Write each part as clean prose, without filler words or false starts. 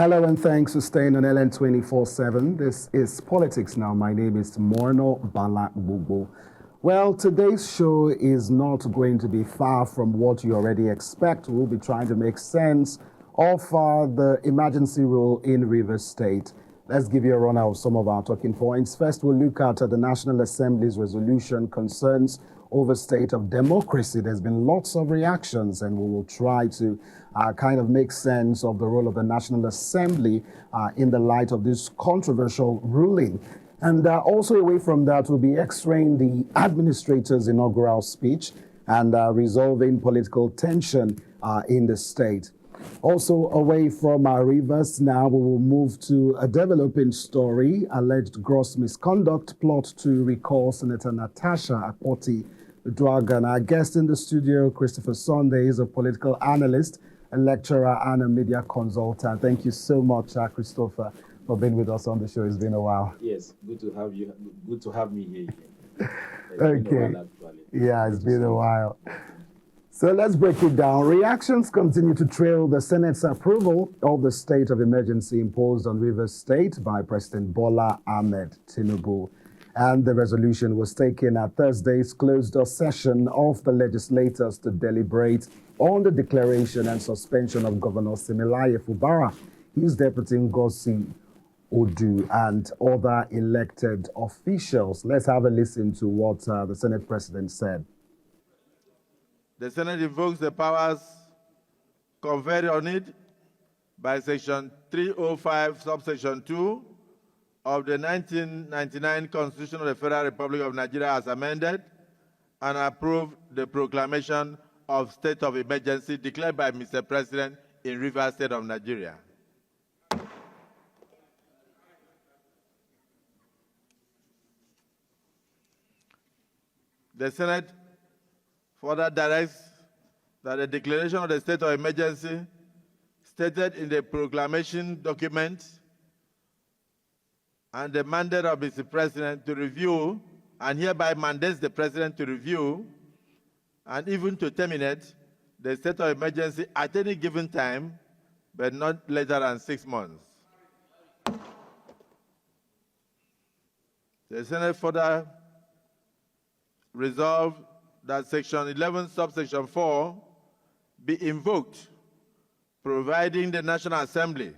Hello and thanks for staying on LN 24/7. This is Politics Now. My name is Morno Balagbubu. Well, today's show is not going to be far from what you already expect. We'll be trying to make sense of the emergency rule in Rives State. Let's give you a runner of some of our talking points. First, we'll look at the National Assembly's resolution concerns over state of democracy. There's been lots of reactions, and we will try to kind of make sense of the role of the National Assembly in the light of this controversial ruling. And also away from that, we'll be x-raying the administrator's inaugural speech and resolving political tension in the state. Also away from our Rives now, we will move to a developing story, alleged gross misconduct plot to recall Senator Natasha Akpoti-Uduaghan. Our guest in the studio, Christopher Sunday, is a political analyst, a lecturer, and a media consultant. Thank you so much, Christopher, for being with us on the show. It's been a while. Yes, good to have you. Good to have me here again. Okay. Yeah, it's been a while. So let's break it down. Reactions continue to trail the Senate's approval of the state of emergency imposed on Rives State by President Bola Ahmed Tinubu. And the resolution was taken at Thursday's closed-door session of the legislators to deliberate on the declaration and suspension of Governor Similaye Fubara, his deputy Ngozi Odu, and other elected officials. Let's have a listen to what the Senate President said. The Senate invokes the powers conferred on it by Section 305, subsection 2 of the 1999 Constitution of the Federal Republic of Nigeria as amended, and approve the proclamation of state of emergency declared by Mr. President in Rives State of Nigeria. The Senate further directs that the declaration of the state of emergency stated in the proclamation document and the mandate of Mr. President to review, and hereby mandates the President to review and even to terminate the state of emergency at any given time, but not later than 6 months. The Senate further resolved that Section 11, subsection 4 be invoked, providing the National Assembly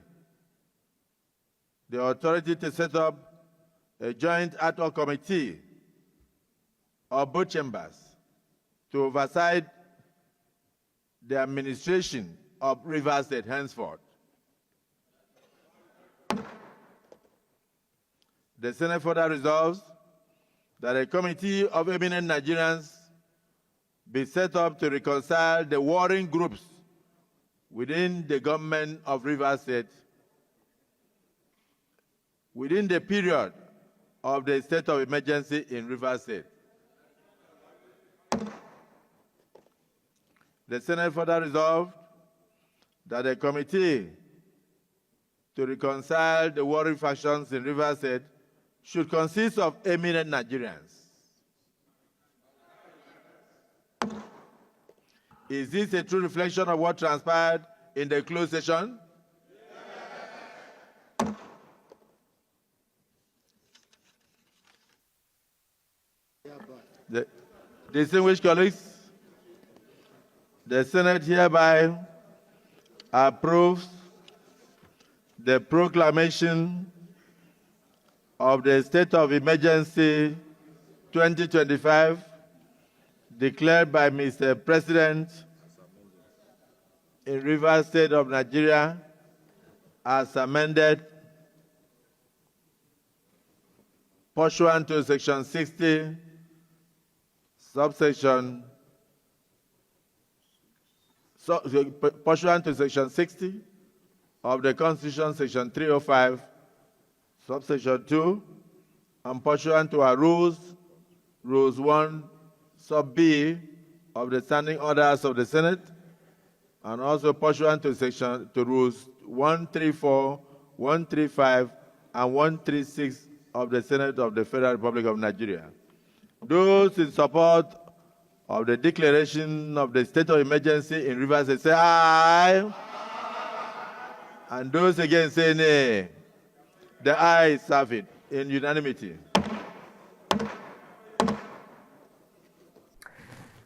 the authority to set up a joint ad hoc committee of both chambers to oversight the administration of Rives State henceforth. The Senate further resolves that a committee of eminent Nigerians be set up to reconcile the warring groups within the government of Rives State within the period of the state of emergency in Rives State. The Senate further resolved that a committee to reconcile the warring factions in Rives State should consist of eminent Nigerians. Is this a true reflection of what transpired in the closed session? Distinguished colleagues, the Senate hereby approves the proclamation of the state of emergency 2025 declared by Mr. President in Rives State of Nigeria as amended pursuant to Section 60, pursuant to Section 60 of the Constitution, Section 305, subsection 2, and pursuant to our rules 1, sub B of the standing orders of the Senate, and also pursuant to rules 134, 135, and 136 of the Senate of the Federal Republic of Nigeria. Those in support of the declaration of the state of emergency in Rives State say aye. And those against say nay. The ayes have it in unanimity.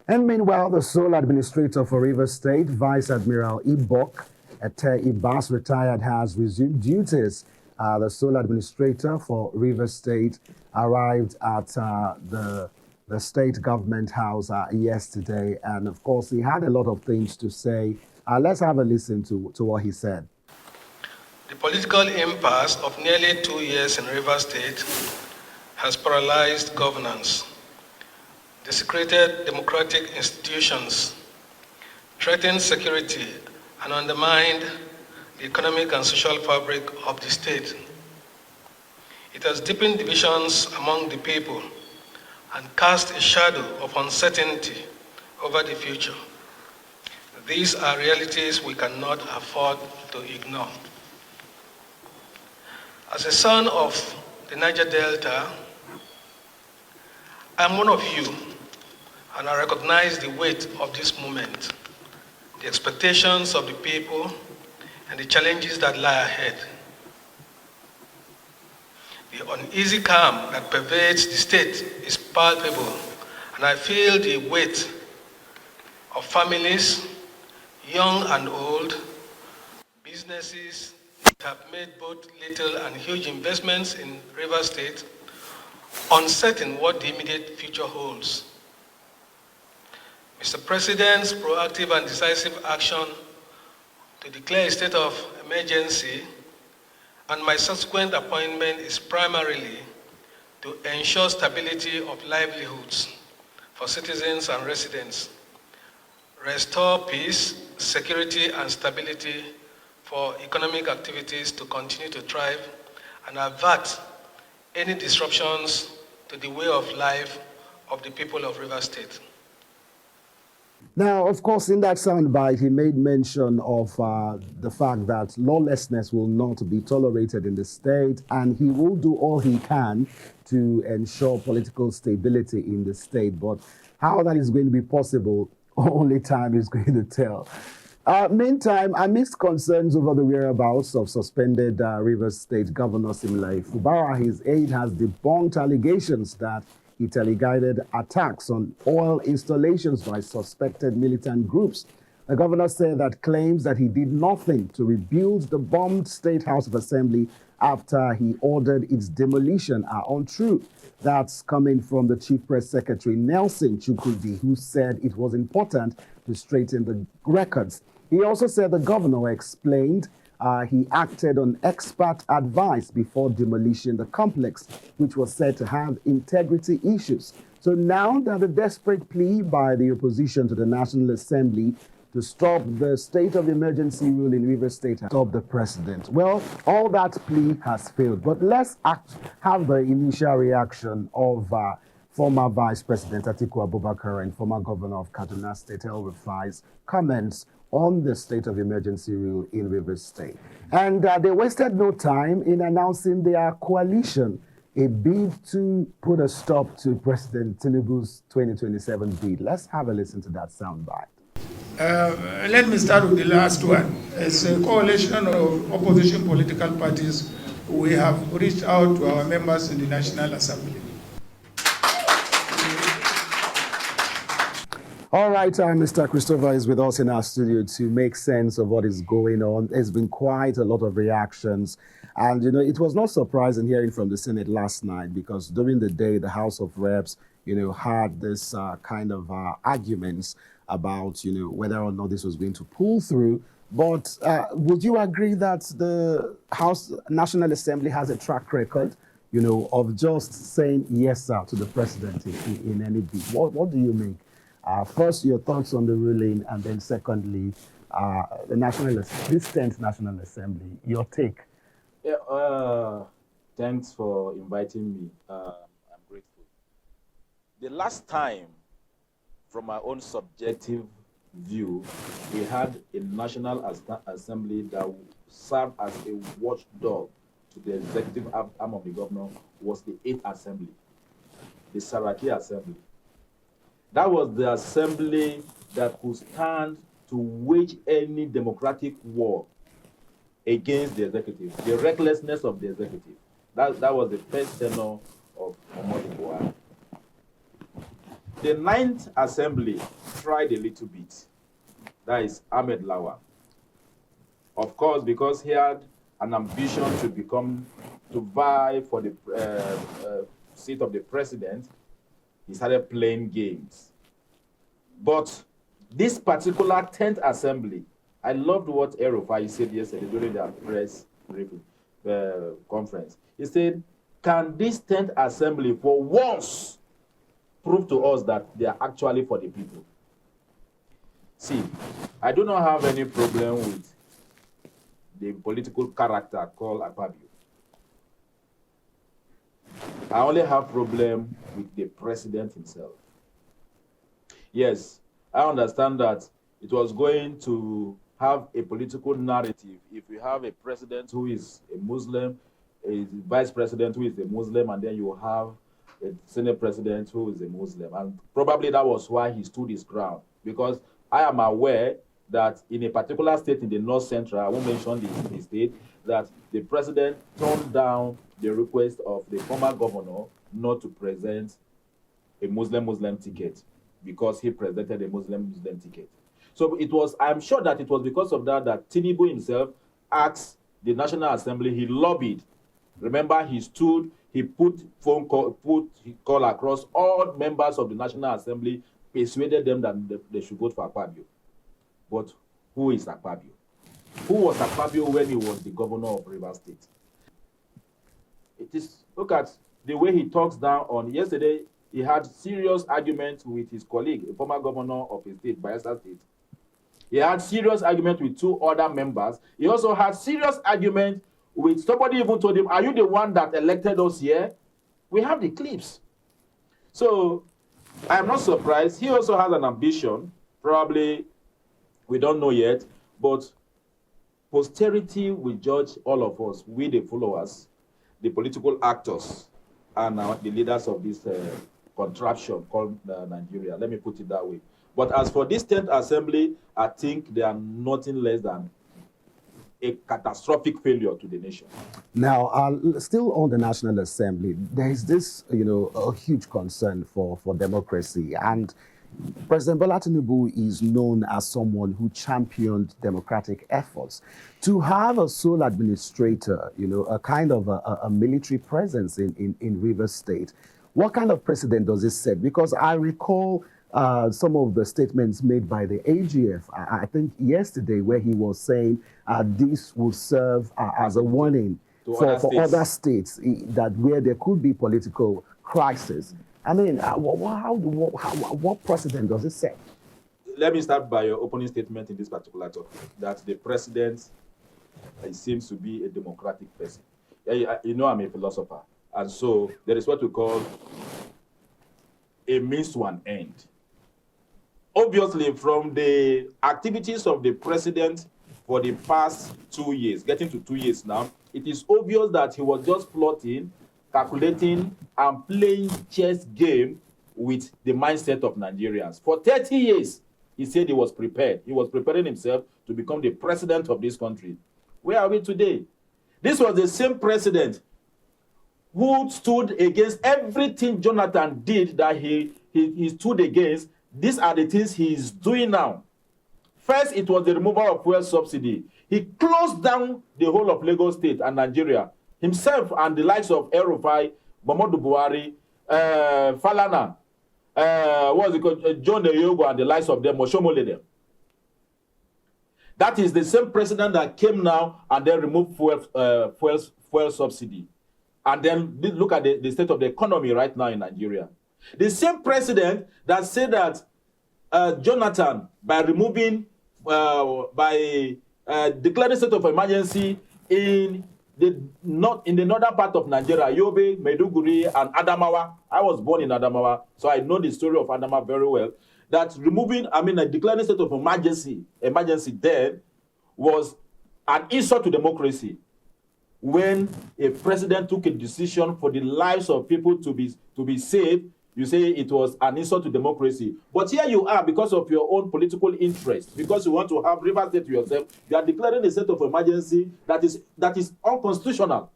And meanwhile, the sole administrator for Rivers State, Vice Admiral Ibok Ete Ibas, retired, has resumed duties. The sole administrator for Rivers State arrived at the state government house yesterday, and of course, he had a lot of things to say. Let's have a listen to what he said. The political impasse of nearly 2 years in Rivers State has paralyzed governance, desecrated democratic institutions, threatened security, and undermined the economic and social fabric of the state. It has deepened divisions among the people and cast a shadow of uncertainty over the future. These are realities we cannot afford to ignore. As a son of the Niger Delta, I'm one of you, and I recognize the weight of this moment, the expectations of the people, and the challenges that lie ahead. The uneasy calm that pervades the state is palpable, and I feel the weight of families, young and old, businesses that have made both little and huge investments in Rivers State, uncertain what the immediate future holds. Mr. President's proactive and decisive action to declare a state of emergency and my subsequent appointment is primarily to ensure stability of livelihoods for citizens and residents, restore peace, security, and stability for economic activities to continue to thrive, and avert any disruptions to the way of life of the people of Rivers State. Now, of course, in that soundbite, he made mention of the fact that lawlessness will not be tolerated in the state, and he will do all he can to ensure political stability in the state. But how that is going to be possible, only time is going to tell. Meantime, amidst concerns over the whereabouts of suspended Rivers State Governor Similai Fubara, his aide has debunked allegations that he teleguided attacks on oil installations by suspected militant groups. The governor said that claims that he did nothing to rebuild the bombed State House of Assembly after he ordered its demolition are untrue. That's coming from the Chief Press Secretary, Nelson Chukwudi, who said it was important to straighten the records. He also said the governor explained he acted on expert advice before demolishing the complex, which was said to have integrity issues. So now that the desperate plea by the opposition to the National Assembly to stop the state of emergency rule in Rives State and stop the president, well, all that plea has failed. But let's have the initial reaction of former Vice President Atiku Abubakar and former Governor of Kaduna State, El Rufai's comments on the state of emergency rule in Rivers State. And they wasted no time in announcing their coalition, a bid to put a stop to President Tinubu's 2027 bid. Let's have a listen to that soundbite. Let me start with the last one. As a coalition of opposition political parties, we have reached out to our members in the National Assembly. All right, Mr. Christopher is with us in our studio to make sense of what is going on. There's been quite a lot of reactions. And, you know, it was not surprising hearing from the Senate last night because during the day, the House of Reps, you know, had this kind of arguments about, you know, whether or not this was going to pull through. But would you agree that the House National Assembly has a track record, you know, of just saying yes, sir, to the president in any bid? What do you make? First, your thoughts on the ruling, and then secondly, this 10th National Assembly, your take. Yeah, thanks for inviting me. I'm grateful. The last time, from my own subjective view, we had a National Assembly that served as a watchdog to the executive arm of the governor was the 8th Assembly, the Saraki Assembly. That was the assembly that could stand to wage any democratic war against the executive, the recklessness of the executive. That was the first tenor of Muhammadu Buhari. The Ninth Assembly tried a little bit. That is Ahmed Lawan. Of course, because he had an ambition to vie for the seat of the president, he started playing games. But this particular 10th Assembly, I loved what El-Rufai said yesterday during their press conference. He said, can this 10th Assembly for once prove to us that they are actually for the people? See, I do not have any problem with the political character called Akpabio. I only have problem with the president himself. Yes, I understand that it was going to have a political narrative if we have a president who is a Muslim, a vice president who is a Muslim, and then you have a Senate president who is a Muslim. And probably that was why he stood his ground, because I am aware that in a particular state in the North Central, I won't mention the state, that the president turned down the request of the former governor not to present a Muslim ticket because he presented a Muslim ticket. So it was, I'm sure that it was because of that Tinubu himself asked the National Assembly, he lobbied. Remember, he stood, he put call across all members of the National Assembly, persuaded them that they should vote for Akpabio. But who is Akpabio? Who was Akpabio when he was the governor of Rives State? It is, look at the way he talks down on, yesterday, he had serious arguments with his colleague, a former governor of his state, Bayelsa State. He had serious argument with two other members. He also had serious argument with somebody even told him, are you the one that elected us here? We have the clips. So I am not surprised. He also has an ambition, probably, we don't know yet, but posterity will judge all of us, we the followers, the political actors, and the leaders of this contraption called Nigeria. Let me put it that way. But as for this 10th Assembly, I think they are nothing less than a catastrophic failure to the nation. Now, still on the National Assembly, there is this, a huge concern for democracy. And President Bola Tinubu is known as someone who championed democratic efforts. To have a sole administrator, a kind of a military presence in Rivers State, what kind of precedent does this set? Because I recall some of the statements made by the AGF, I think yesterday, where he was saying this will serve as a warning for other states that where there could be political crisis. I mean, what precedent does it set? Let me start by your opening statement in this particular topic, that the president seems to be a democratic person. I'm a philosopher, and so there is what we call a means to an end. Obviously, from the activities of the president for the past 2 years, getting to 2 years now, it is obvious that he was just plotting, calculating, and playing chess game with the mindset of Nigerians. For 30 years, he said he was prepared. He was preparing himself to become the president of this country. Where are we today? This was the same president who stood against everything Jonathan did that he stood against. These are the things he is doing now. First, it was the removal of fuel subsidy. He closed down the whole of Lagos State and Nigeria. Himself and the likes of El-Rufai, Muhammadu Buhari, Falana, John Eyogo and the likes of them, Oshomole them. That is the same president that came now and then removed fuel subsidy. And then look at the state of the economy right now in Nigeria. The same president that said that Jonathan, by declaring state of emergency in the northern part of Nigeria, Yobe, Maiduguri, and Adamawa. I was born in Adamawa, so I know the story of Adamawa very well. That declaring state of emergency then was an insult to democracy. When a president took a decision for the lives of people to be saved, You say it was an insult to democracy. But here you are, because of your own political interest, because you want to have River State to yourself, you are declaring a state of emergency that is unconstitutional.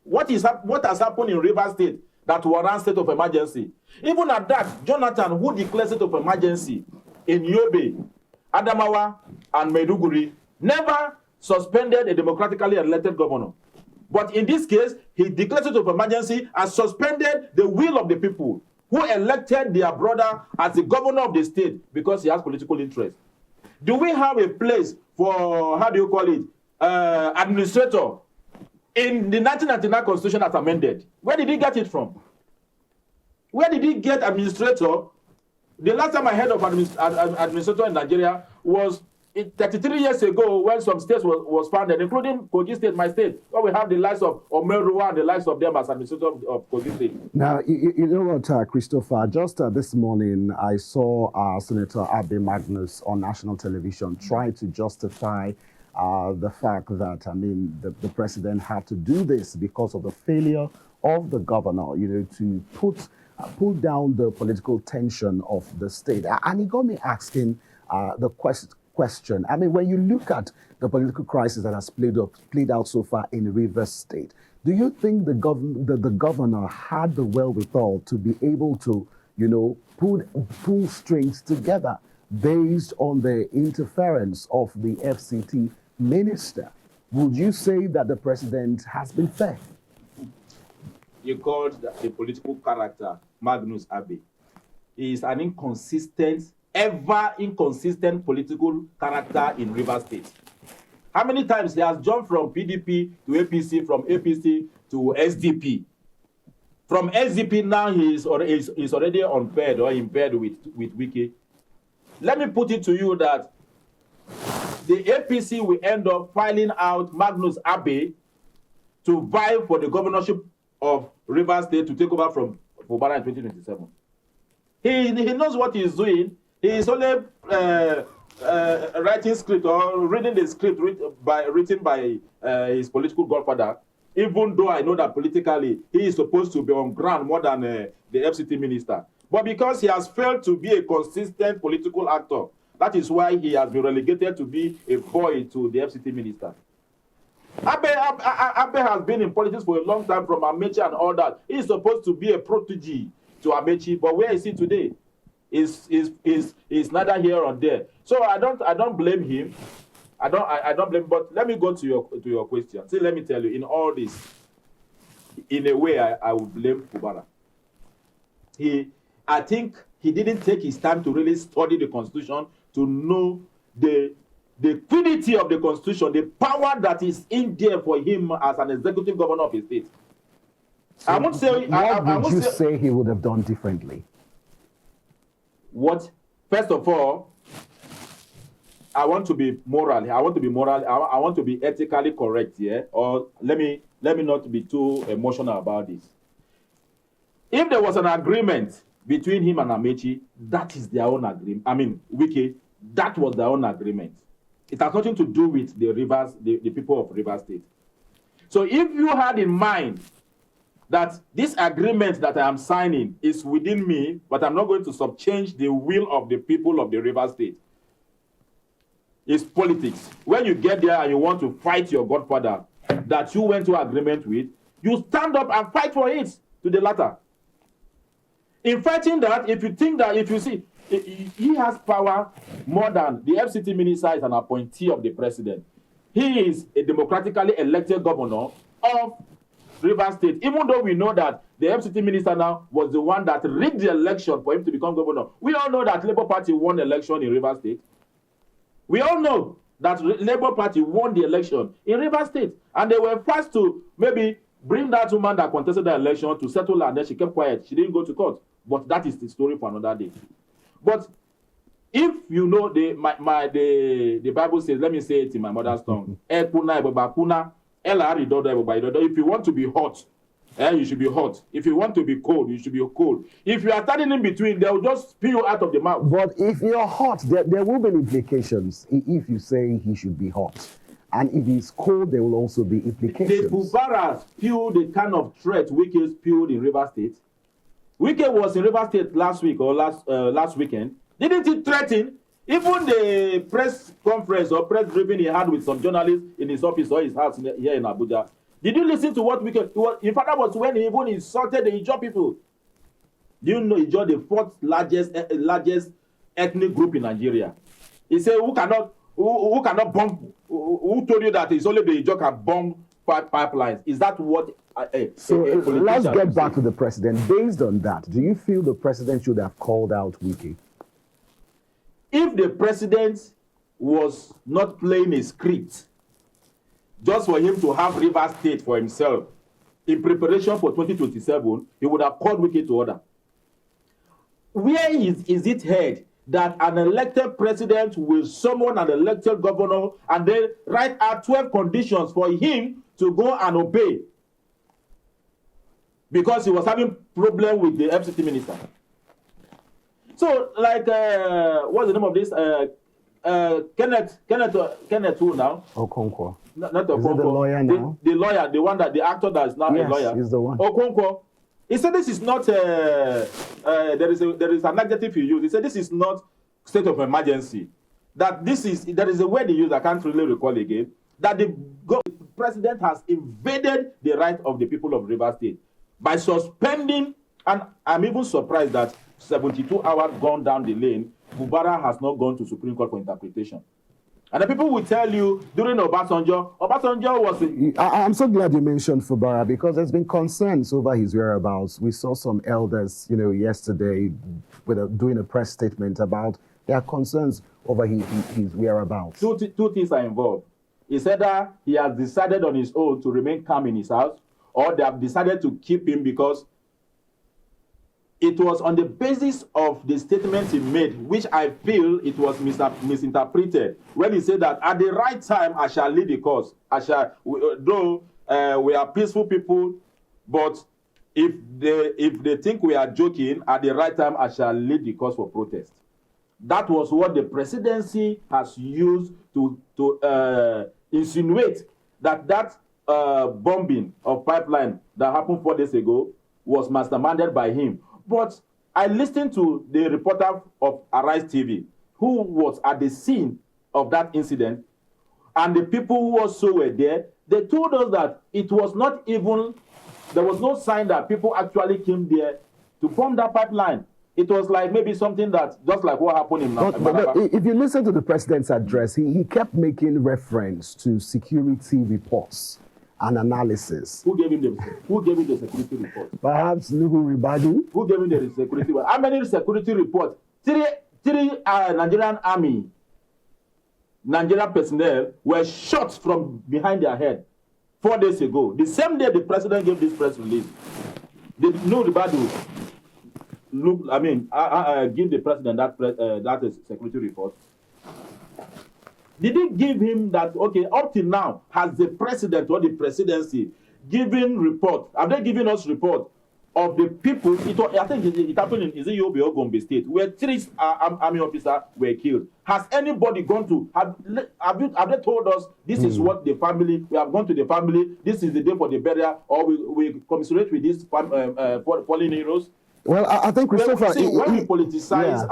What has happened in River State that warrants state of emergency? Even at that, Jonathan, who declared state of emergency in Yobe, Adamawa, and Maiduguri, never suspended a democratically elected governor. But in this case, he declared state of emergency and suspended the will of the people who elected their brother as the governor of the state because he has political interest. Do we have a place for, how do you call it, administrator in the 1999 constitution as amended? Where did he get it from? Where did he get administrator? The last time I heard of administrator in Nigeria was 33 years ago when some states was founded, including Kogi State, my state, where we have the likes of Omeruwa and the likes of them as administrator of Kogi State. Now, you know what, Christopher, just this morning, I saw Senator Abe Magnus on national television try to justify the fact that, I mean, the president had to do this because of the failure of the governor, you know, to pull down the political tension of the state. And he got me asking the question. I mean, when you look at the political crisis that has played out so far in Rives State, do you think the governor had the wherewithal to be able to, you know, pull strings together based on the interference of the FCT minister? Would you say that the president has been fair? You called the political character Magnus Abe. He is an ever inconsistent political character in River State. How many times he has jumped from PDP to APC, from APC to SDP? From SDP now he is already unpaired or impaired with Wiki. Let me put it to you that the APC will end up filing out Magnus Abe to vie for the governorship of River State to take over from Fubara in 2027. He knows what he is doing. He is only writing script or reading the script written by his political godfather, even though I know that politically he is supposed to be on ground more than the FCT minister. But because he has failed to be a consistent political actor, that is why he has been relegated to be a boy to the FCT minister. Abe has been in politics for a long time, from Amechi and all that. He is supposed to be a protege to Amechi, but where is he today? Is neither here or there. So I don't blame him. I don't blame. But let me go to your question. See, let me tell you, in all this, in a way, I would blame Fubara. I think he didn't take his time to really study the Constitution to know the quiddity of the Constitution, the power that is in there for him as an executive governor of a state. So what would you say he would have done differently? What? First of all, I want to be moral. I want to be ethically correct here. Or let me not be too emotional about this. If there was an agreement between him and Amechi, that is their own agreement. I mean, Wiki, that was their own agreement. It has nothing to do with the people of River State. So if you had in mind that this agreement that I am signing is within me, but I'm not going to subchange the will of the people of the River State. It's politics. When you get there and you want to fight your godfather that you went to agreement with, you stand up and fight for it to the latter. In fighting that, if you see, he has power more than the FCT minister is an appointee of the president. He is a democratically elected governor of River State, even though we know that the FCT minister now was the one that rigged the election for him to become governor. We all know that Labour Party won the election in River State. We all know that Labour Party won the election in River State. And they were forced to maybe bring that woman that contested the election to settle her, and then she kept quiet. She didn't go to court. But that is the story for another day. But if you know the Bible says, let me say it in my mother's tongue. If you want to be hot, you should be hot. If you want to be cold, you should be cold. If you are standing in between, they will just spew you out of the mouth. But if you're hot, there will be implications if you say he should be hot. And if he's cold, there will also be implications. The Fubara spewed the kind of threat Wiki spewed in River State. Wike was in River State last week or last weekend. Didn't he threaten? Even the press conference or press briefing he had with some journalists in his office or his house here in Abuja. Did you listen to what Wike? In fact, that was when he even insulted the Ijaw people. Do you know Ijaw, the fourth largest ethnic group in Nigeria? He said, who cannot bomb? Who told you that it's only the Ijaw can bomb pipelines? Is that what? So let's get back to the president. Based on that, do you feel the president should have called out Wike? If the president was not playing a script just for him to have River State for himself in preparation for 2027, he would have called Wike to order. Where is it heard that an elected president will summon an elected governor and then write out 12 conditions for him to go and obey because he was having problem with the FCT minister? So, like, what's the name of this? Kenneth who now? Okonkwo. Not Okonkwo. Is it the lawyer now? The lawyer, the one that the actor that is now yes, a lawyer. He's the one. Okonkwo. He said this is not. There is an adjective you use. He said this is not state of emergency. That there is a word he used I can't really recall again. That the president has invaded the right of the people of River State by suspending, and I'm even surprised that 72 hours gone down the lane, Bubara has not gone to Supreme Court for interpretation. And the people will tell you during Obasanjo was. I'm so glad you mentioned Fubara because there's been concerns over his whereabouts. We saw some elders, yesterday doing a press statement about their concerns over his whereabouts. Two things are involved. It's either he has decided on his own to remain calm in his house, or they have decided to keep him because it was on the basis of the statement he made, which I feel it was misinterpreted, when he said that at the right time I shall lead the cause. We are peaceful people, but if they think we are joking, at the right time I shall lead the cause for protest. That was what the presidency has used to insinuate that bombing of pipeline that happened 4 days ago was masterminded by him. But I listened to the reporter of Arise TV, who was at the scene of that incident, and the people who also were there. They told us that it was not even, there was no sign that people actually came there to bomb that pipeline. It was like maybe something that, just like what happened in but if you listen to the president's address, he kept making reference to security reports and analysis. Who gave him the security report? Perhaps Nuhu Ribadu. Who gave him the security report? How many security reports? Three Nigerian army, Nigerian personnel were shot from behind their head 4 days ago. The same day the president gave this press release. Did Nuhu Ribadu give the president that security report? Did he give him that, okay, up till now, has the president or the presidency given report? Have they given us report of the people? I think it happened in Yobe or Gombe State, where 3 army officers were killed. Has anybody gone to, have they told us, this is what the family, we have gone to the family, this is the day for the burial, or we commiserate with these fallen heroes? Well, I think, Christopher... When we politicize,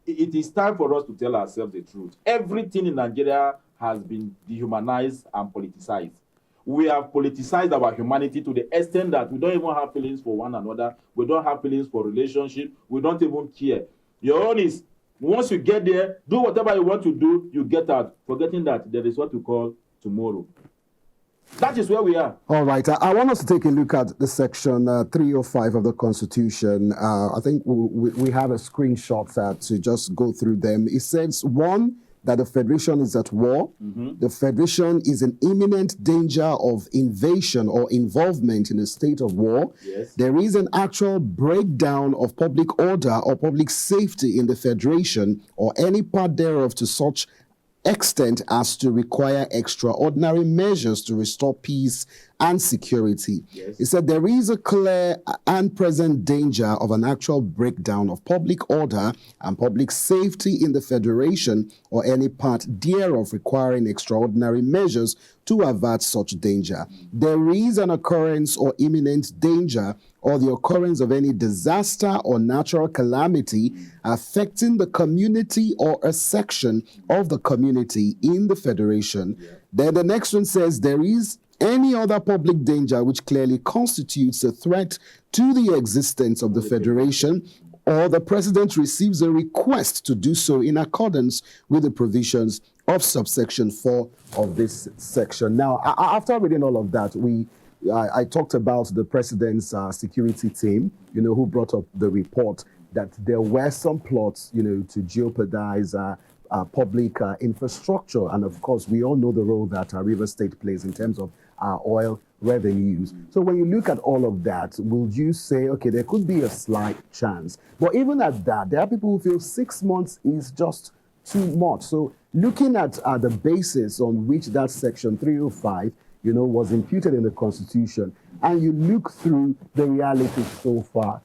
it is time for us to tell ourselves the truth. Everything in Nigeria has been dehumanized and politicized. We have politicized our humanity to the extent that we don't even have feelings for one another. We don't have feelings for relationship. We don't even care. Your own is, once you get there, do whatever you want to do, you get out, forgetting that there is what we call tomorrow. That is where we are. All right. I want us to take a look at the section 305 of the Constitution. I think we have a screenshot to just go through them. It says, 1, that the Federation is at war. Mm-hmm. The Federation is in imminent danger of invasion or involvement in a state of war. Yes. There is an actual breakdown of public order or public safety in the Federation or any part thereof to such extent as to require extraordinary measures to restore peace and security. Yes. He said there is a clear and present danger of an actual breakdown of public order and public safety in the Federation or any part thereof requiring extraordinary measures to avert such danger. There is an occurrence or imminent danger or the occurrence of any disaster or natural calamity affecting the community or a section of the community in the federation. Then the next one says there is any other public danger which clearly constitutes a threat to the existence of the federation, or the president receives a request to do so in accordance with the provisions of subsection 4 of this section. Now, after reading all of that, I talked about the president's security team, who brought up the report that there were some plots, to jeopardize public infrastructure. And of course, we all know the role that Rives State plays in terms of oil revenues. So when you look at all of that, will you say, okay, there could be a slight chance? But even at that, there are people who feel 6 months is just too much. So looking at the basis on which that section 305, was imputed in the Constitution, and you look through the reality so far,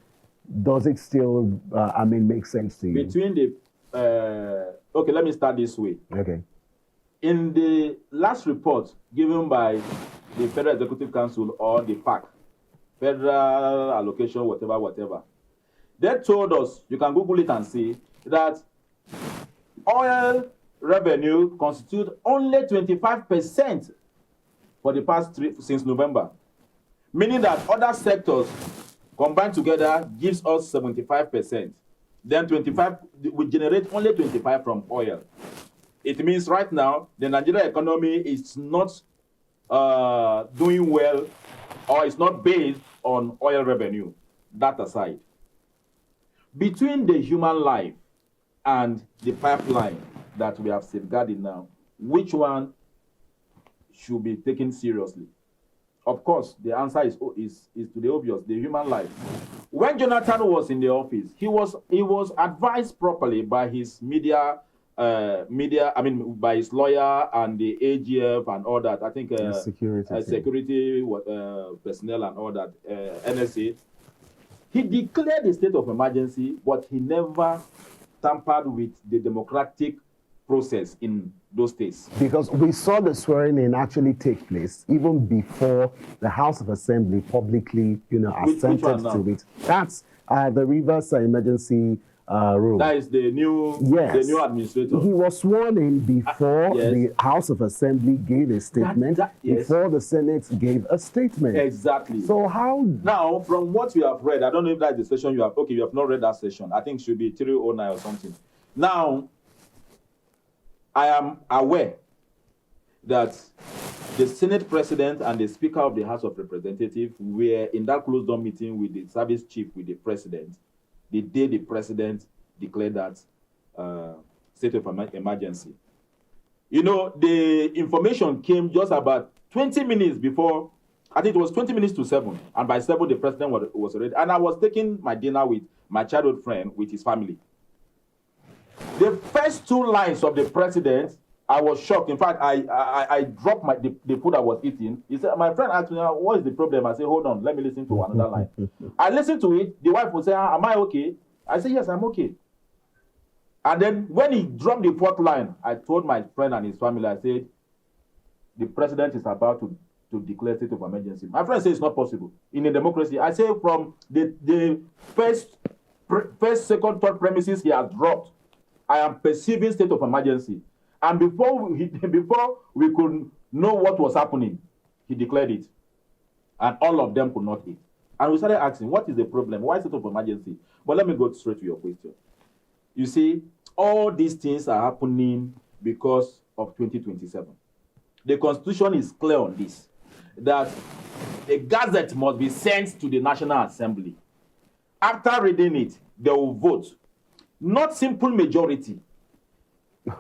does it still, make sense to you? Between the, okay, let me start this way. Okay. In the last report given by the Federal Executive Council or the PAC, Federal Allocation, whatever, they told us, you can Google it and see, that oil revenue constitutes only 25% for the past since November. Meaning that other sectors combined together gives us 75%. Then 25, we generate only 25 from oil. It means right now, the Nigerian economy is not doing well, or it's not based on oil revenue. That aside. Between the human life and the pipeline that we have safeguarded now, which one should be taken seriously? Of course, the answer is to the obvious, the human life. When Jonathan was in the office, he was advised properly by his by his lawyer and the AGF and all that. I think security personnel and all that, NSA. He declared the state of emergency, but he never tampered with the democratic process in those states. Because we saw the swearing in actually take place even before the House of Assembly publicly, assented to it. That's the Rives emergency rule. That is the new administrator. He was sworn in before the House of Assembly gave a statement, before the Senate gave a statement. Exactly. So how... Now, from what you have read, I don't know if that's the session you have... Okay, you have not read that session. I think it should be 309 or something. Now, I am aware that the Senate President and the Speaker of the House of Representatives were in that closed-door meeting with the service chief, with the President, the day the President declared that state of emergency. The information came just about 20 minutes before, I think it was 20 minutes to 7, and by 7, the President was already, and I was taking my dinner with my childhood friend, with his family. The first 2 lines of the President, I was shocked. In fact, I dropped the food I was eating. He said, my friend asked me, what is the problem? I said, hold on, let me listen to another line. I listened to it. The wife would say, am I okay? I said, yes, I'm okay. And then when he dropped the 4th line, I told my friend and his family, I said, the President is about to declare state of emergency. My friend said it's not possible. In a democracy, I say from the first, second, third premises he has dropped, I am perceiving state of emergency. And before we could know what was happening, he declared it. And all of them could not eat. And we started asking, what is the problem? Why state of emergency? But let me go straight to your question. You see, all these things are happening because of 2027. The Constitution is clear on this, that a gazette must be sent to the National Assembly. After reading it, they will vote. Not simple majority.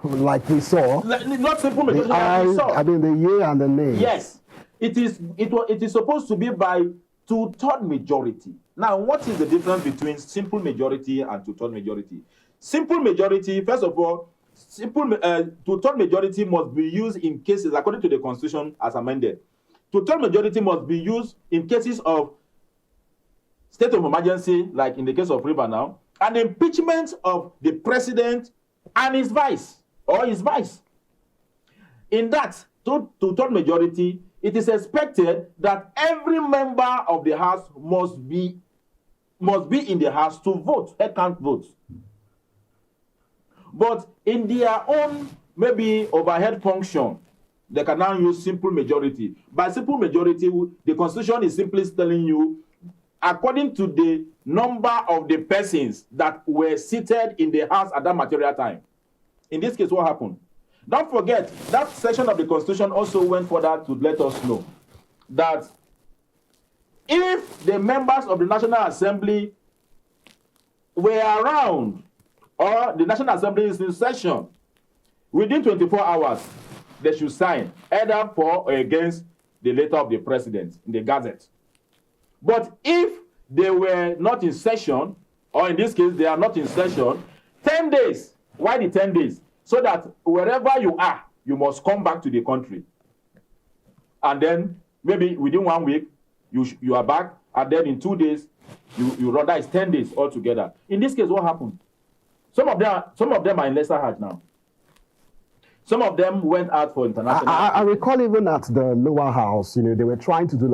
Like we saw. Not simple majority like we saw. The yea and the nay. Yes. It is supposed to be by 2/3 majority. Now, what is the difference between simple majority and 2/3 majority? Simple majority, first of all, 2/3 majority must be used in cases, according to the Constitution as amended. 2/3 majority must be used in cases of state of emergency, like in the case of River now, and impeachment of the President and his vice, or his vice. In that 2/3 majority, it is expected that every member of the House must be must be in the house to vote, head count votes. But in their own maybe overhead function, they can now use simple majority. By simple majority, the Constitution is simply telling you, according to the number of the persons that were seated in the house at that material time. In this case, what happened? Don't forget, that section of the Constitution also went further to let us know that if the members of the National Assembly were around, or the National Assembly is in session, within 24 hours, they should sign either for or against the letter of the president in the Gazette. But if they were not in session, or in this case, they are not in session, 10 days. Why the 10 days? So that wherever you are, you must come back to the country. And then maybe within 1 week, you are back, and then in 2 days, you rather it's 10 days altogether. In this case, what happened? Some of them are in lesser Hajj now. Some of them went out for international. I recall even at the lower house, you know, they were trying to do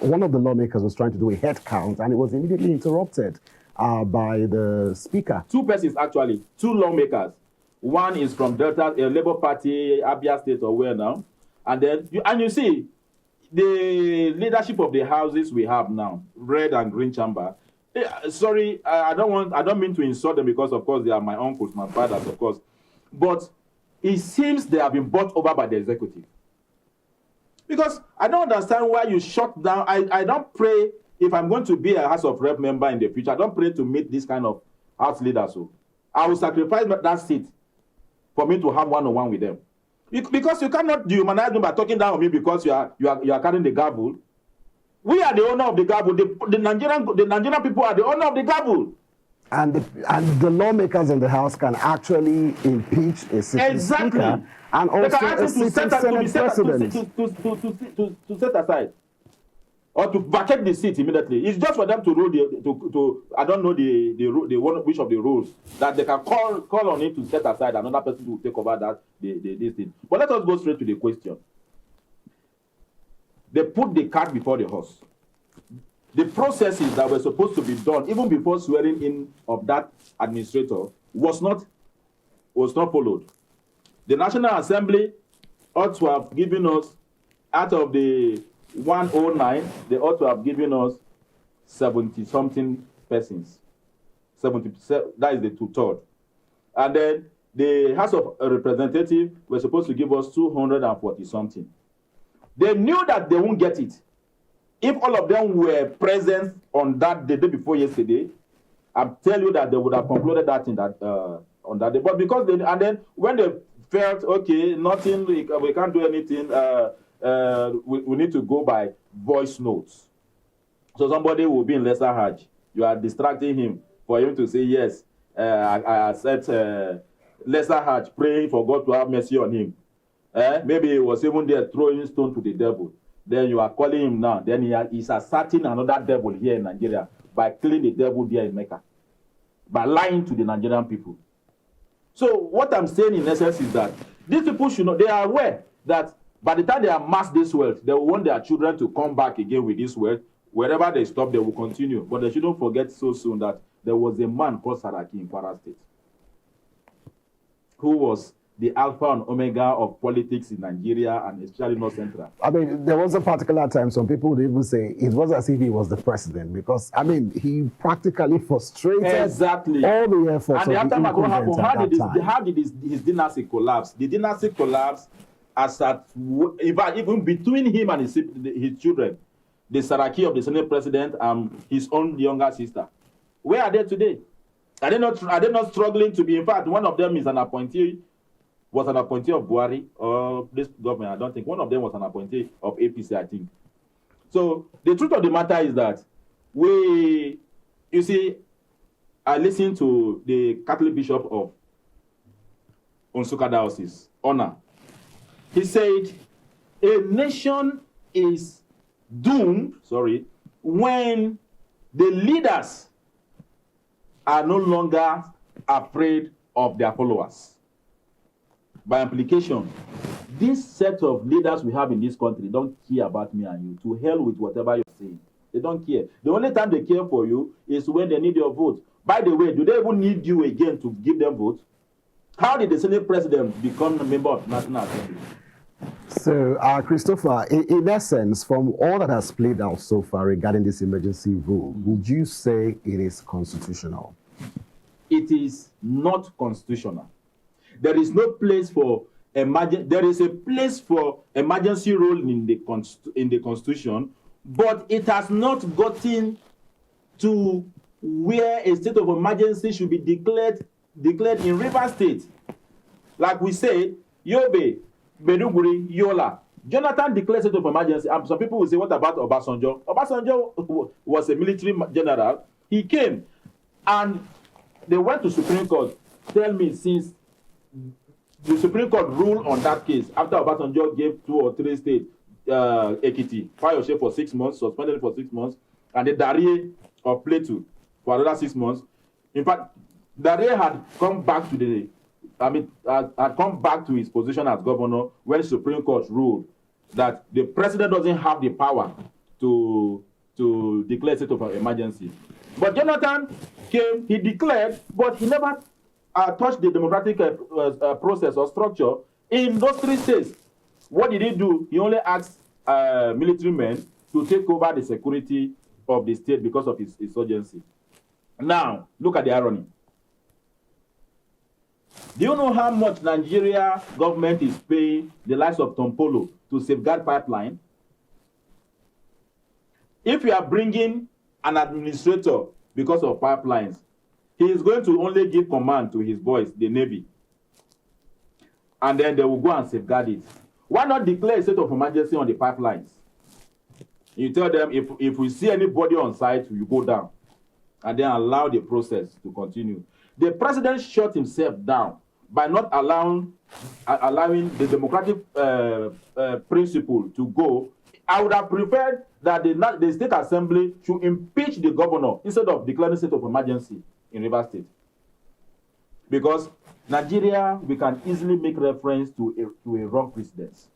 one of the lawmakers was trying to do a head count, and it was immediately interrupted by the speaker. Two persons actually, two lawmakers. One is from Delta, Labour Party, Abia State or where now, and then you see the leadership of the houses we have now, red and green chamber. Sorry, I don't mean to insult them because of course they are my uncles, my fathers, of course, but it seems they have been bought over by the executive. Because I don't understand why you shut down. I don't pray, if I'm going to be a House of Rep member in the future, I don't pray to meet this kind of house leaders. So I will sacrifice that seat for me to have one-on-one with them. Because you cannot dehumanize me by talking down on me because you are carrying the gavel. We are the owner of the gavel. The Nigerian people are the owner of the gavel. And the lawmakers in the House can actually impeach a sitting speaker and also a sitting Senate president. To set aside or to vacate the seat immediately. It's just for them to rule I don't know which of the rules that they can call on it to set aside another person to take over this thing. But let us go straight to the question. They put the cart before the horse. The processes that were supposed to be done even before swearing in of that administrator was not followed. The National Assembly ought to have given us, out of the 109, they ought to have given us 70-something persons. 70%, that is the 2/3. And then the House of Representatives were supposed to give us 240-something. They knew that they won't get it. If all of them were present on that the day before yesterday, I'm telling you that they would have concluded that in that on that day. But because then when they felt okay, nothing, we can't do anything, we need to go by voice notes. So somebody will be in lesser Hajj. You are distracting him for him to say yes. I accept lesser Hajj, praying for God to have mercy on him. Maybe he was even there throwing stone to the devil. Then you are calling him now. Then he's asserting another devil here in Nigeria by killing the devil there in Mecca, by lying to the Nigerian people. So what I'm saying in essence is that these people should know, they are aware that by the time they amass this wealth, they will want their children to come back again with this wealth. Wherever they stop, they will continue. But they shouldn't forget so soon that there was a man called Saraki in Kwara State who was the alpha and omega of politics in Nigeria and especially North Central. I mean, there was a particular time some people would even say it was as if he was the president because, I mean, he practically frustrated all the efforts and of the incumbents at that time. How did his dynasty collapse? The dynasty collapsed even between him and his children, the Saraki of the Senate president and his own younger sister. Where are they today? Are they not struggling to be? In fact, one of them is an appointee of Buhari or this government. I don't think one of them was an appointee of APC, I think. So the truth of the matter is that I listened to the Catholic Bishop of Nsukka Diocese, Honor. He said, a nation is doomed, when the leaders are no longer afraid of their followers. By implication, this set of leaders we have in this country don't care about me and you. To hell with whatever you're saying. They don't care. The only time they care for you is when they need your vote. By the way, do they even need you again to give them vote? How did the Senate president become a member of the National Assembly? So, Christopher, in essence, from all that has played out so far regarding this emergency rule, would you say it is constitutional? It is not constitutional. There is no place for there is a place for emergency rule in the Constitution, but it has not gotten to where a state of emergency should be declared in Rivers State. Like we said, Yobe, Beduguri, Yola. Jonathan declared state of emergency. And some people will say, what about Obasanjo? Obasanjo was a military general. He came and they went to Supreme Court. Tell me, since the Supreme Court ruled on that case, after Obasanjo gave 2 or 3 states, Ekiti, Fayose for 6 months, suspended for 6 months, and the Darie of Plateau for another 6 months. In fact, Darie had come back to had come back to his position as governor when the Supreme Court ruled that the president doesn't have the power to declare state of emergency. But Jonathan came, he declared, but he never touched the democratic process or structure in those 3 states. What did he do? He only asked military men to take over the security of the state because of his insurgency. Now, look at the irony. Do you know how much Nigeria government is paying the likes of Tompolo to safeguard pipeline? If you are bringing an administrator because of pipelines, he is going to only give command to his boys, the Navy. And then they will go and safeguard it. Why not declare a state of emergency on the pipelines? You tell them, if we see anybody on site, you go down. And then allow the process to continue. The president shut himself down by not allowing the democratic principle to go. I would have preferred that the state assembly should impeach the governor instead of declaring state of emergency in Rivers State. Because Nigeria, we can easily make reference to a wrong precedent.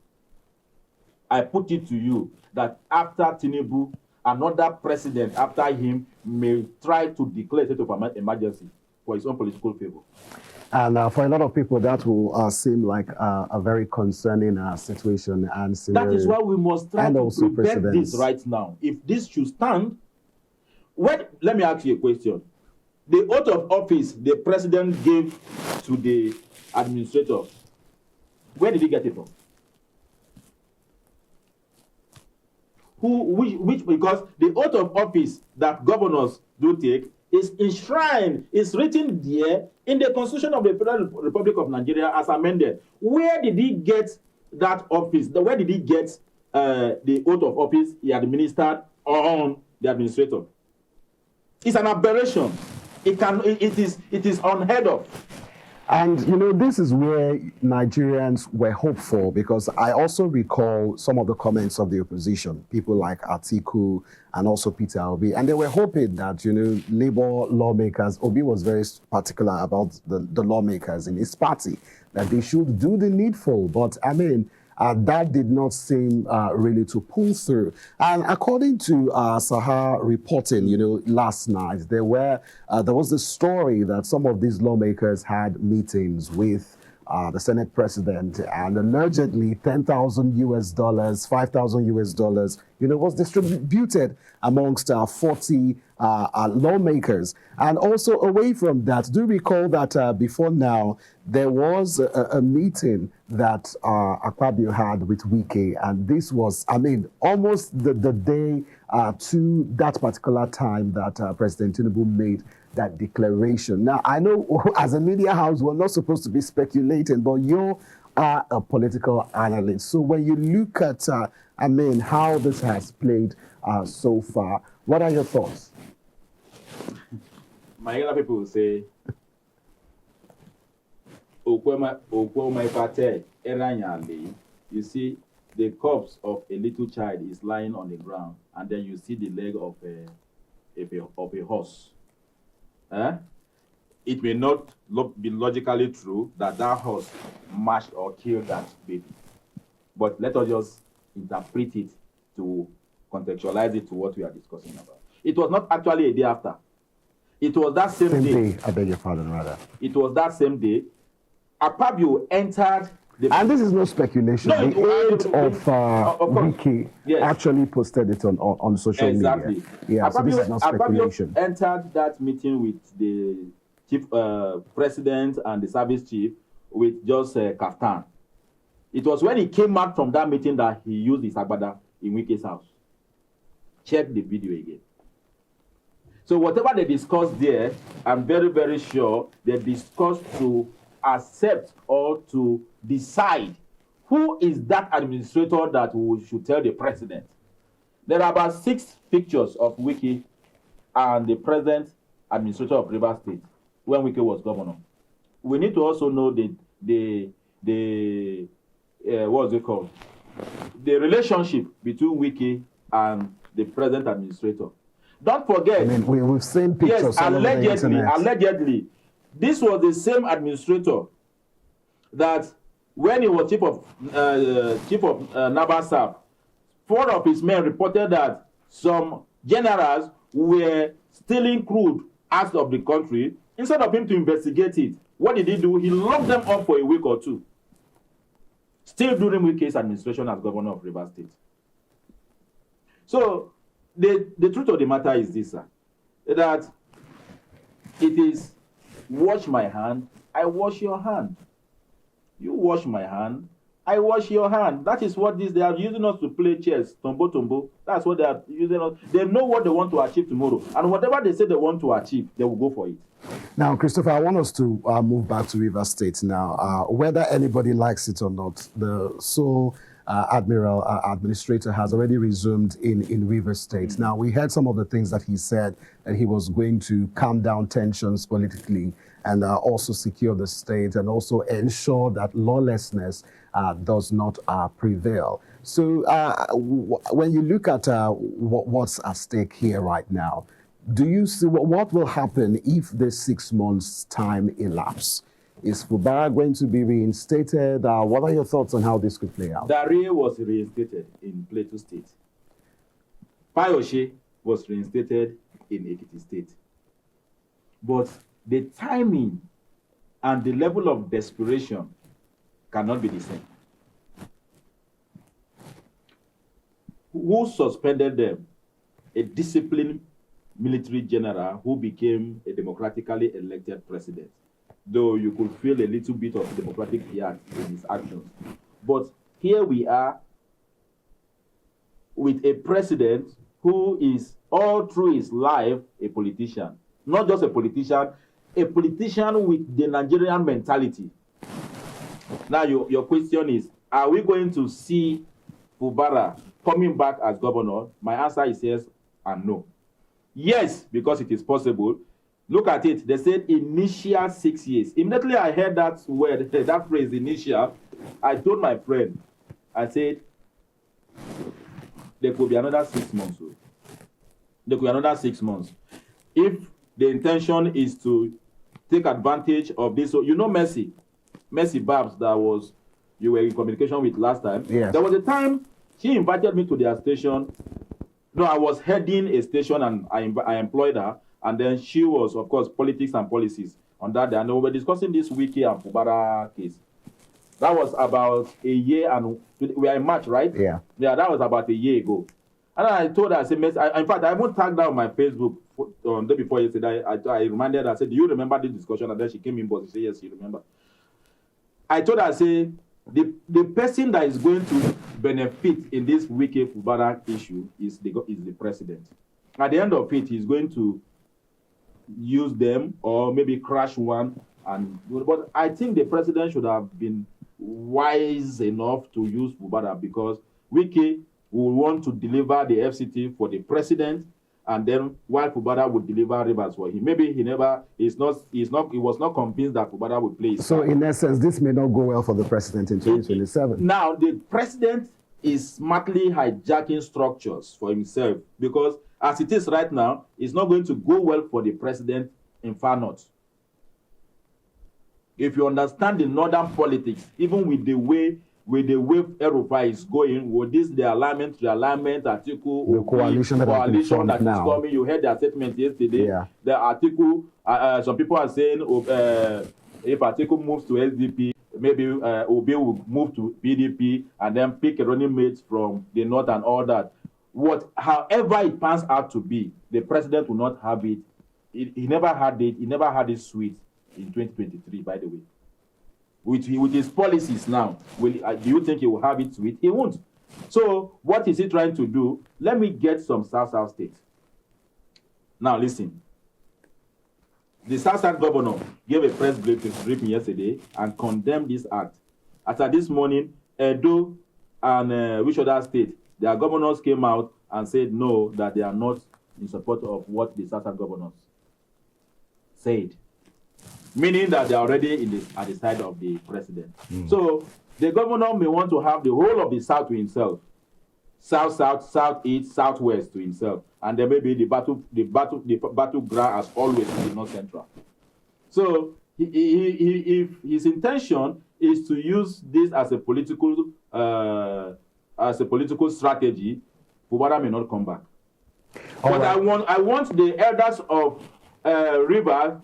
I put it to you that after Tinubu, another president after him may try to declare state of emergency for his own political favor. And for a lot of people, that will seem like a very concerning situation and scenario. That is why we must try to prevent this right now. If this should stand, let me ask you a question. The oath of office the president gave to the administrator, where did he get it from? Because the oath of office that governors do take is enshrined, is written there in the Constitution of the Federal Republic of Nigeria as amended. Where did he get that office? Where did he get the oath of office he administered on the administrator? It's an aberration. It is unheard of. And, you know, this is where Nigerians were hopeful, because I also recall some of the comments of the opposition, people like Atiku and also Peter Obi, and they were hoping that, you know, Labour lawmakers, Obi was very particular about the lawmakers in his party, that they should do the needful. But, I mean, that did not seem really to pull through. And according to Sahar reporting, you know, last night, there was this story that some of these lawmakers had meetings with the Senate president, and allegedly $10,000 $5,000 you know, was distributed amongst 40 lawmakers. And also away from that, do recall that before now, there was a meeting that Akpabio had with Wike, and this was, I mean, almost the day to that particular time that President Tinubu made that declaration. Now, I know as a media house, we're not supposed to be speculating, but you are a political analyst. So when you look at, I mean, how this has played so far, what are your thoughts? My other people will say, you see, the corpse of a little child is lying on the ground, and then you see the leg of a horse. It may not be logically true that horse mashed or killed that baby, but let us just interpret it to contextualize it to what we are discussing about. It was not actually a day after. It was that same day. I beg your pardon, rather. It was that same day. Akpabio entered the... And this is no speculation. No, the 8th of Wiki yes, actually posted it on social exactly. media. Yeah, so this is not speculation. Akpabio entered that meeting with the chief president and the service chief with just kaftan. It was when he came out from that meeting that he used his agbada in Wiki's house. Check the video again. So whatever they discussed there, I'm very, very sure they discussed to accept or to decide who is that administrator that we should tell the president. There are about 6 pictures of Wiki and the present administrator of River State when Wiki was governor. We need to also know what's it called? The relationship between Wiki and the present administrator. Don't forget. I mean, we've seen pictures. Yes, allegedly, this was the same administrator that when he was chief of Nabasab, 4 of his men reported that some generals were stealing crude out of the country. Instead of him to investigate it, what did he do? He locked them up for a week or 2. Still during Wiki's administration as governor of River State. So the truth of the matter is this, sir, that it is wash my hand, I wash your hand. You wash my hand, I wash your hand. That is what they are using us to play chess, tombo. That's what they are using us. They know what they want to achieve tomorrow. And whatever they say they want to achieve, they will go for it. Now, Christopher, I want us to move back to River State now. Whether anybody likes it or not, the sole administrator has already resumed in River State. Now, we heard some of the things that he said, that he was going to calm down tensions politically and also secure the state and also ensure that lawlessness does not prevail. So when you look at what's at stake here right now, do you see what will happen if the 6 months time elapse? Is Fubara going to be reinstated? What are your thoughts on how this could play out? Dare was reinstated in Plateau State. Payoshe was reinstated in Ekiti State. But the timing and the level of desperation cannot be the same. Who suspended them? A disciplined military general who became a democratically elected president. Though you could feel a little bit of democratic fiat in his actions. But here we are with a president who is all through his life a politician. Not just a politician with the Nigerian mentality. Now your question is, are we going to see Fubara coming back as governor? My answer is yes and no. Yes, because it is possible. Look at it. They said initial 6 years. Immediately I heard that word, that phrase, initial, I told my friend, I said, there could be another 6 months. There could be another 6 months. If the intention is to take advantage of this, so you know Mercy Babs that you were in communication with last time. Yes. There was a time she invited me to their station. No, I was heading a station and I employed her. And then she was, of course, politics and policies on that day. And we were discussing this Wiki and Fubara case. That was about a year, and we are in March, right? Yeah. Yeah, that was about a year ago. And I told her, I said, in fact, I even tagged her on my Facebook the day before yesterday. I reminded her, I said, do you remember this discussion? And then she came in, but she said, yes, she remember. I told her, I said, the person that is going to benefit in this Wiki Fubara issue is the president. At the end of it, he's going to use them or maybe crash one, but I think the president should have been wise enough to use Fubara, because Wiki will want to deliver the FCT for the president, and then while Fubara would deliver Rivers for him. Maybe he was not convinced that Fubara would play. So in essence, this may not go well for the president in 2027. Now the president is smartly hijacking structures for himself, because as it is right now, it's not going to go well for the president in far north. If you understand the northern politics, even with the way with the way Europa is going, with this the alignment article, the coalition that is now coming. You heard their statement yesterday. Yeah. The article, some people are saying if article moves to SDP, maybe Obi will move to PDP and then pick a running mate from the north and all that. However it pans out to be, the president will not have it. He never had it. He never had it sweet in 2023, by the way. With his policies now, do you think he will have it sweet? He won't. So what is he trying to do? Let me get some South states. Now listen. The South governor gave a press briefing yesterday and condemned this act. After this morning, Edo and which other state, their governors came out and said no, that they are not in support of what the South governors said. Meaning that they are already at the side of the president. So the governor may want to have the whole of the South to himself. South, Southeast, Southwest to himself. And then maybe the battleground as always in the North Central. So if his intention is to use this as a political strategy, Fubara may not come back. But right. I want the elders of River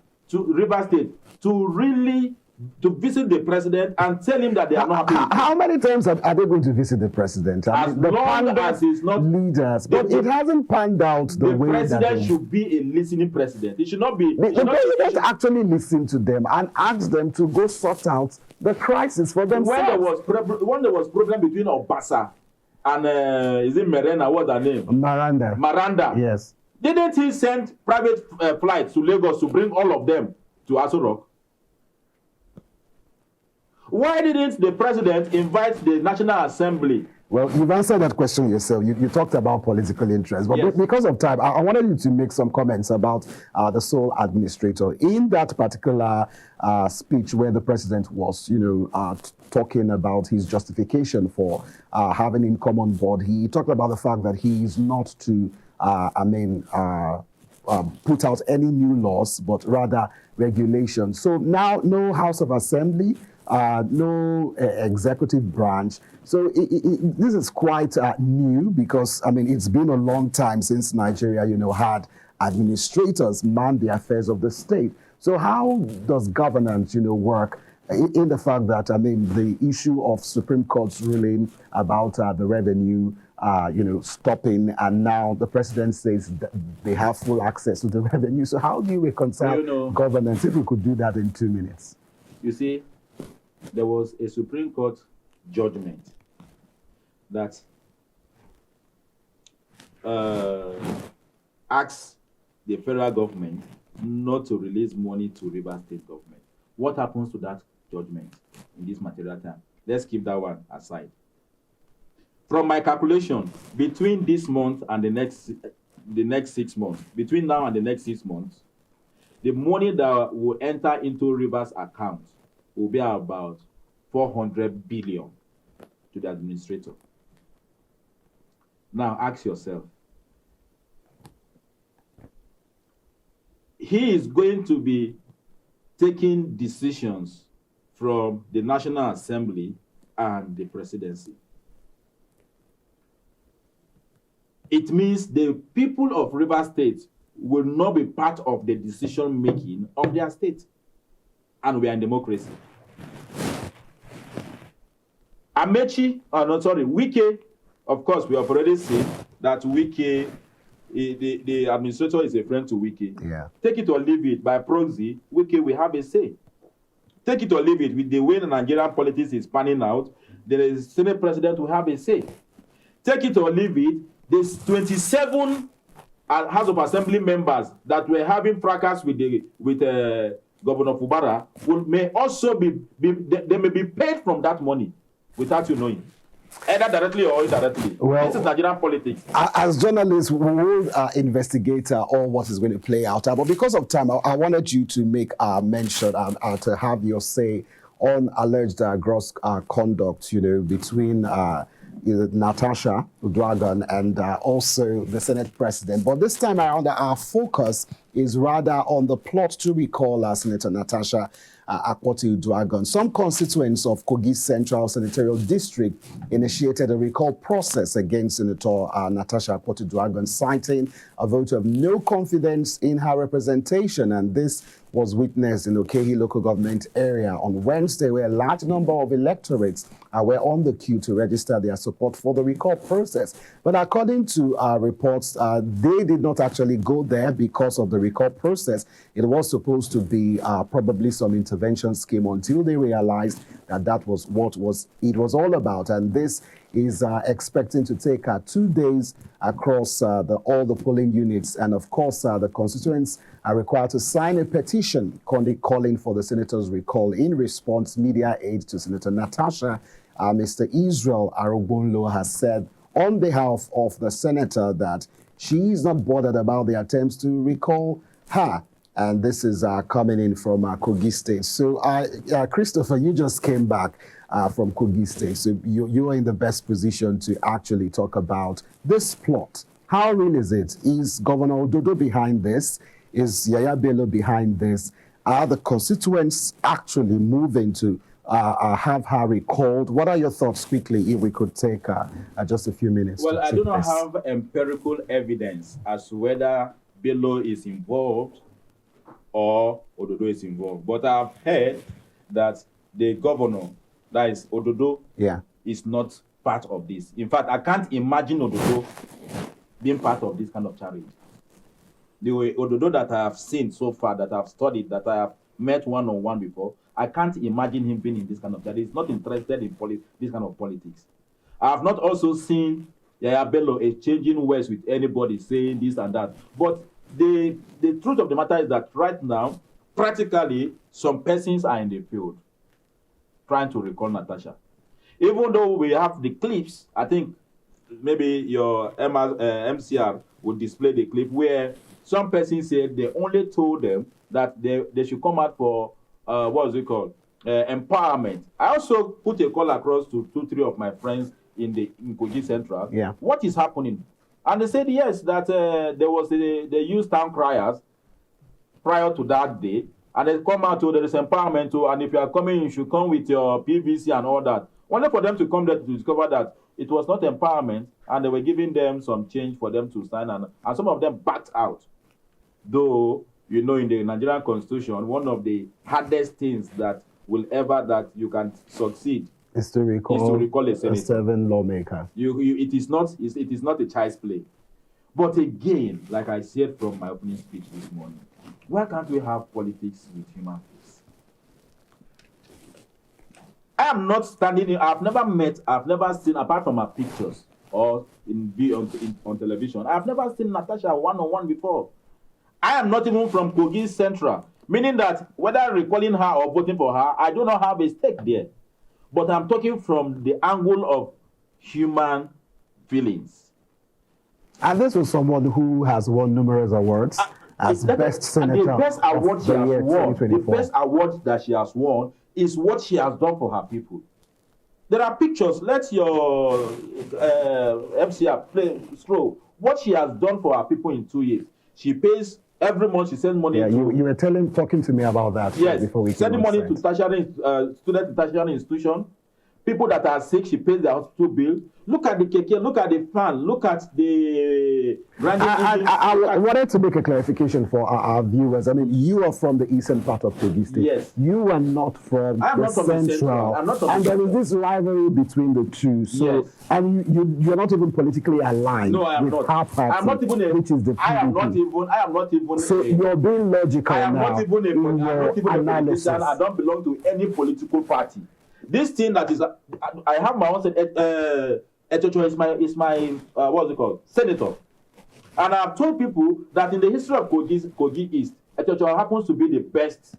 State to really visit the president and tell him that they are not happy. How many times are they going to visit the president? As long as he's not leaders, but it hasn't panned out the way that the president should be a listening president. It should not be. The president actually listen to them and ask them to go sort out the crisis for themselves. When there was problem between Obasa and is it Merena? What's her name? Miranda. Yes. Didn't he send private flights to Lagos to bring all of them to Aso Rock? Why didn't the president invite the National Assembly? Well, you've answered that question yourself. You talked about political interest. But yes. Because of time, I wanted you to make some comments about the sole administrator. In that particular speech where the president was, talking about his justification for having him come on board, he talked about the fact that he is not to put out any new laws, but rather regulations. So now no House of Assembly, no executive branch. So this is quite new because, it's been a long time since Nigeria, had administrators man the affairs of the state. So how does governance, work in the fact that, the issue of Supreme Court's ruling about the revenue, stopping, and now the president says that they have full access to the revenue. So how do you reconcile governance if we could do that in 2 minutes? You see, there was a Supreme Court judgment that asked the federal government not to release money to River State government. What happens to that judgment in this material time? Let's keep that one aside. From my calculation, between this month and the next 6 months, between now and the next 6 months, the money that will enter into River's account will be about 400 billion to the administrator. Now ask yourself, he is going to be taking decisions from the National Assembly and the presidency. It means the people of River State will not be part of the decision making of their state. And we are in democracy. Wike, of course, we have already seen that Wike, the administrator is a friend to Wike. Yeah. Take it or leave it, by proxy, Wike will have a say. Take it or leave it, with the way the Nigerian politics is panning out, the Senate president will have a say. Take it or leave it, there's 27 House of Assembly members that were having fracas with Governor Fubara may also they may be paid from that money without you knowing, either directly or indirectly. Well, this is Nigerian politics. As journalists, we will investigate all what is going to play out. But because of time, I wanted you to make a mention to have your say on alleged gross conduct, between Natasha Dragon and also the Senate president. But this time around, our focus is rather on the plot to recall Senator Natasha Akpoti-Uduaghan. Some constituents of Kogi Central Senatorial District initiated a recall process against Senator Natasha Akpoti-Uduaghan, citing a vote of no confidence in her representation, and this was witnessed in Okehi local government area on Wednesday, where a large number of electorates were on the queue to register their support for the recall process. But according to reports, they did not actually go there because of the recall process. It was supposed to be probably some intervention scheme until they realized that that was what it was all about. And this is expecting to take 2 days across all the polling units. And of course, the constituents are required to sign a petition calling for the senator's recall. In response, media aide to Senator Natasha, Mr. Israel Arogbonlo, has said on behalf of the senator that she is not bothered about the attempts to recall her. And this is coming in from Kogi State. So, Christopher, you just came back from Kogi State. So you are in the best position to actually talk about this plot. How real is it? Is Governor Ododo behind this? Is Yaya Bello behind this? Are the constituents actually moving to have her recalled? What are your thoughts quickly, if we could take just a few minutes? Well, I do not have empirical evidence as to whether Bello is involved or Ododo is involved. But I've heard that the governor, that is Ododo, is not part of this. In fact, I can't imagine Ododo being part of this kind of charity. The way Ododo that I have seen so far, that I've studied, that I have met one-on-one before, I can't imagine him being in this kind of charity. He's not interested in this kind of politics. I have not also seen Yaya Bello exchanging words with anybody saying this and that. But the truth of the matter is that right now, practically, some persons are in the field trying to recall Natasha. Even though we have the clips, I think maybe your MCR would display the clip where some persons said they only told them that they should come out for, what is it called, empowerment. I also put a call across to 2-3 of my friends in Kogi Central. Yeah. What is happening? And they said, yes, that they used town criers prior to that day. And they come out to there is empowerment too. And if you are coming, you should come with your PVC and all that. Only for them to come there to discover that it was not empowerment. And they were giving them some change for them to sign. And some of them backed out. Though, you know, in the Nigerian constitution, one of the hardest things that you can succeed is to recall a senator. 7 lawmaker. It is not a child's play. But again, like I said from my opening speech this morning, why can't we have politics with human face? I am not standing in, I've never seen, apart from my pictures or on television, I've never seen Natasha one-on-one before. I am not even from Kogi Central, meaning that whether recalling her or voting for her, I do not have a stake there. But I'm talking from the angle of human feelings. And this was someone who has won numerous awards as best senator. The best award she has won, the 2024. best award that she has won is what she has done for her people. There are pictures. Let your MCR scroll. What she has done for her people in 2 years. She pays every month. She sends money. Yeah, you were talking to me about that. Yes, before we sending money to student in tertiary institution. People that are sick, she pays their hospital bill. Look at the keke, look at the fan, look at the grinding. I wanted to make a clarification for our viewers. I mean, you are from the eastern part of Kogi State. Yes. You are not from the central. I'm not from and there is this rivalry between the two. So, yes. And you're not even politically aligned with her party, I'm not even which is the PDP. I am not even. So you're being logical now. I'm not even a politician. I don't belong to any political party. This thing that is, I have my own, Etocho is my what's it called? Senator. And I've told people that in the history of Kogi East, Etocho happens to be the best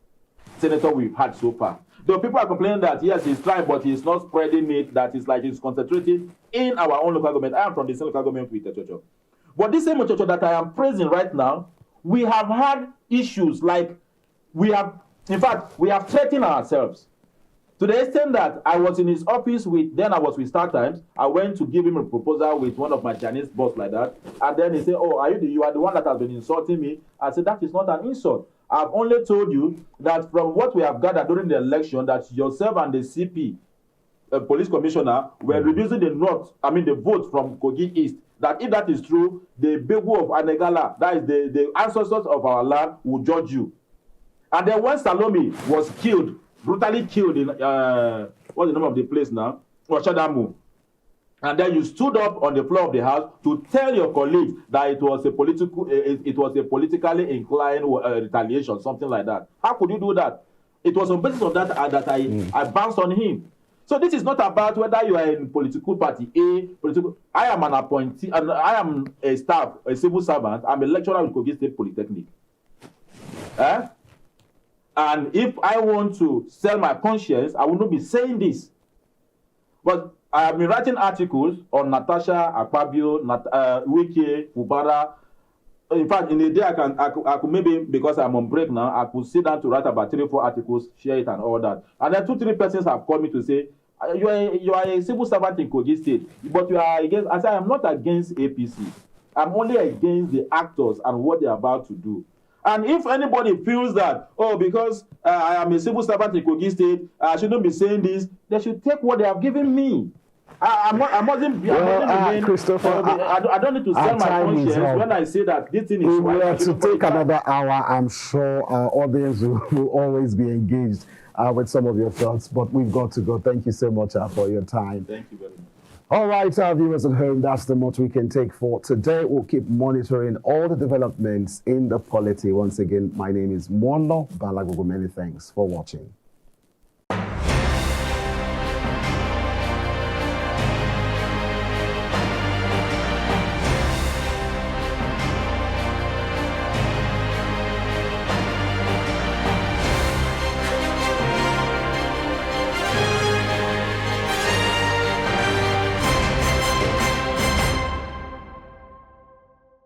senator we've had so far. Though people are complaining that, yes, he's trying, but he's not spreading it, that is like he's concentrated in our own local government. I am from the same local government with Etocho. But this same Etocho that I am praising right now, we have had issues like, in fact, we have threatened ourselves To the extent that I was in his office then I was with Star Times. I went to give him a proposal with one of my Chinese boss like that. And then he said, oh, you are the one that has been insulting me. I said, that is not an insult. I've only told you that from what we have gathered during the election, that yourself and the CP, police commissioner, were reducing the vote from Kogi East. That if that is true, the Begu of Anegala, that is the ancestors of our land, will judge you. And then when Salome was killed, brutally killed in, what's the name of the place now? Oshadamu. And then you stood up on the floor of the house to tell your colleagues that it was a politically inclined retaliation, something like that. How could you do that? It was on basis of that that I bounced on him. So this is not about whether you are in political party A, I am an appointee, and I am a staff, a civil servant. I'm a lecturer with Kogi State Polytechnic. And if I want to sell my conscience, I will not be saying this. But I have been writing articles on Natasha, Akpabio, Wiki, Fubara. In fact, in a day I could maybe, because I'm on break now, I could sit down to write about 3 or 4 articles, share it and all that. And then 2 or 3 persons have called me to say, you are a civil servant in Kogi State, but you are against. I say I'm not against APC. I'm only against the actors and what they're about to do. And if anybody feels that, because I am a civil servant in Kogi State, I shouldn't be saying this, they should take what they have given me. I don't need to sell my conscience when I say that this thing is right. We have to take another hour. I'm sure our audience will always be engaged with some of your thoughts, but we've got to go. Thank you so much for your time. Thank you very much. All right, our viewers at home, that's the much we can take for today. We'll keep monitoring all the developments in the polity. Once again, my name is Mono Balagugu. Many thanks for watching.